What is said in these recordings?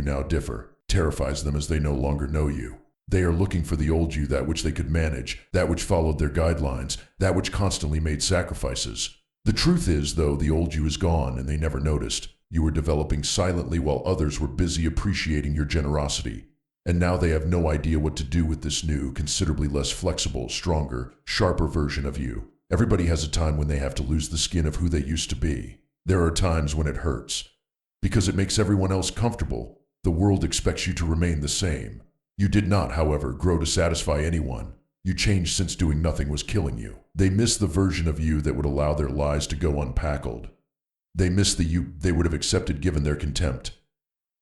now differ, terrifies them as they no longer know you. They are looking for the old you, that which they could manage, that which followed their guidelines, that which constantly made sacrifices. The truth is, though, the old you is gone and they never noticed. You were developing silently while others were busy appreciating your generosity. And now they have no idea what to do with this new, considerably less flexible, stronger, sharper version of you. Everybody has a time when they have to lose the skin of who they used to be. There are times when it hurts, because it makes everyone else comfortable. The world expects you to remain the same. You did not, however, grow to satisfy anyone. You changed since doing nothing was killing you. They miss the version of you that would allow their lies to go unpackled. They miss the you they would have accepted given their contempt.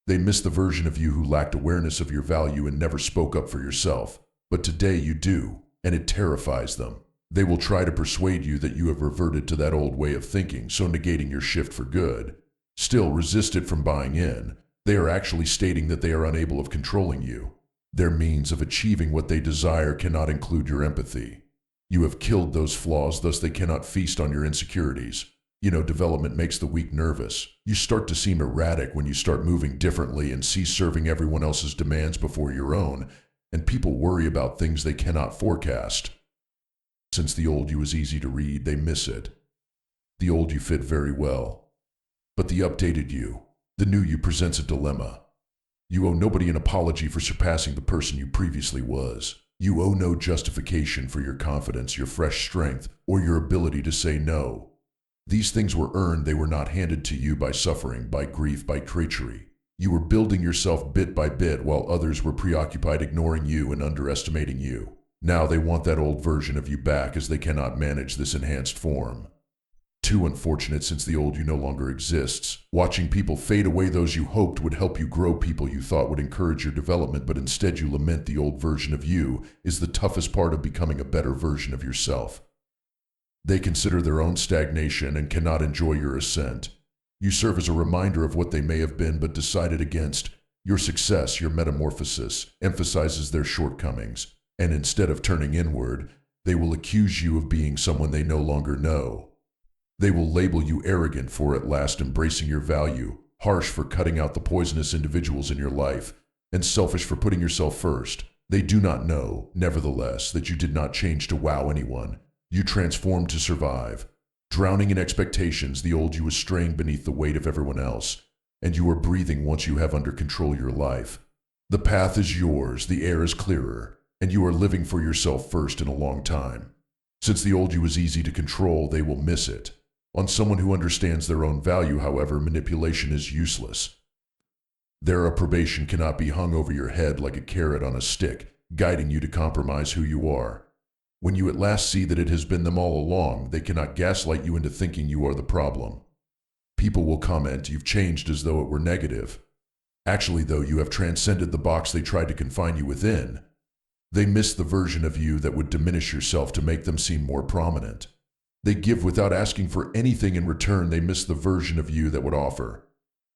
They miss the version of you who lacked awareness of your value and never spoke up for yourself. But today you do, and it terrifies them. They will try to persuade you that you have reverted to that old way of thinking, so negating your shift for good. Still resist it from buying in. They are actually stating that they are unable of controlling you. Their means of achieving what they desire cannot include your empathy. You have killed those flaws, thus they cannot feast on your insecurities. Development makes the weak nervous. You start to seem erratic when you start moving differently and cease serving everyone else's demands before your own, and people worry about things they cannot forecast. Since the old you is easy to read, they miss it. The old you fit very well. But the updated you, the new you, presents a dilemma. You owe nobody an apology for surpassing the person you previously was. You owe no justification for your confidence, your fresh strength, or your ability to say no. These things were earned, they were not handed to you by suffering, by grief, by treachery. You were building yourself bit by bit while others were preoccupied ignoring you and underestimating you. Now they want that old version of you back as they cannot manage this enhanced form. Too unfortunate, since the old you no longer exists. Watching people fade away, those you hoped would help you grow, people you thought would encourage your development, but instead you lament the old version of you, is the toughest part of becoming a better version of yourself. They consider their own stagnation and cannot enjoy your ascent. You serve as a reminder of what they may have been but decided against. Your success, your metamorphosis, emphasizes their shortcomings, and instead of turning inward, they will accuse you of being someone they no longer know. They will label you arrogant for at last embracing your value, harsh for cutting out the poisonous individuals in your life, and selfish for putting yourself first. They do not know, nevertheless, that you did not change to wow anyone. You transformed to survive. Drowning in expectations, the old you is straying beneath the weight of everyone else, and you are breathing once you have under control your life. The path is yours, the air is clearer, and you are living for yourself first in a long time. Since the old you is easy to control, they will miss it. On someone who understands their own value, however, manipulation is useless. Their approbation cannot be hung over your head like a carrot on a stick, guiding you to compromise who you are. When you at last see that it has been them all along, they cannot gaslight you into thinking you are the problem. People will comment, "You've changed," as though it were negative. Actually, though, you have transcended the box they tried to confine you within. They miss the version of you that would diminish yourself to make them seem more prominent. They give without asking for anything in return. They miss the version of you that would offer.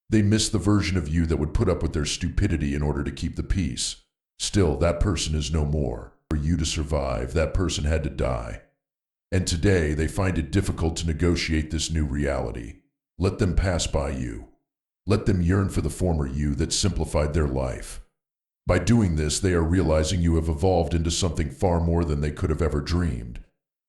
They miss the version of you that would put up with their stupidity in order to keep the peace. Still, that person is no more. For you to survive, that person had to die. And today, they find it difficult to negotiate this new reality. Let them pass by you. Let them yearn for the former you that simplified their life. By doing this, they are realizing you have evolved into something far more than they could have ever dreamed.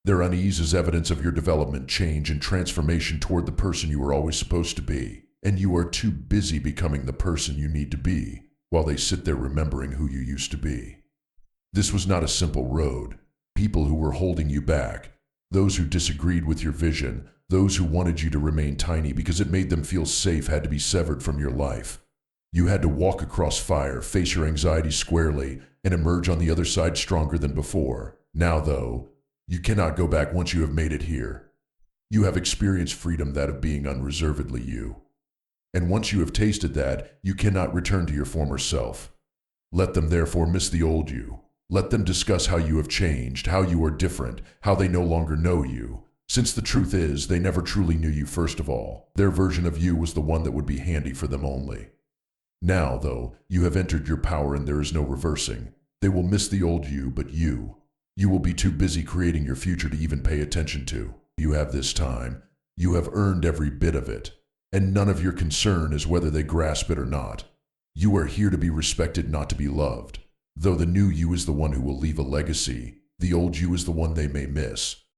Their unease is evidence of your development, change, and transformation toward the person you were always supposed to be. And you are too busy becoming the person you need to be, while they sit there remembering who you used to be. This was not a simple road. People who were holding you back, those who disagreed with your vision, those who wanted you to remain tiny because it made them feel safe, had to be severed from your life. You had to walk across fire, face your anxiety squarely, and emerge on the other side stronger than before. Now, though, you cannot go back once you have made it here. You have experienced freedom, that of being unreservedly you. And once you have tasted that, you cannot return to your former self. Let them therefore miss the old you. Let them discuss how you have changed, how you are different, how they no longer know you. Since the truth is, they never truly knew you first of all. Their version of you was the one that would be handy for them only. Now, though, you have entered your power and there is no reversing. They will miss the old you, but you will be too busy creating your future to even pay attention to. You have this time. You have earned every bit of it. And none of your concern is whether they grasp it or not. You are here to be respected, not to be loved. Though the new you is the one who will leave a legacy, the old you is the one they may miss.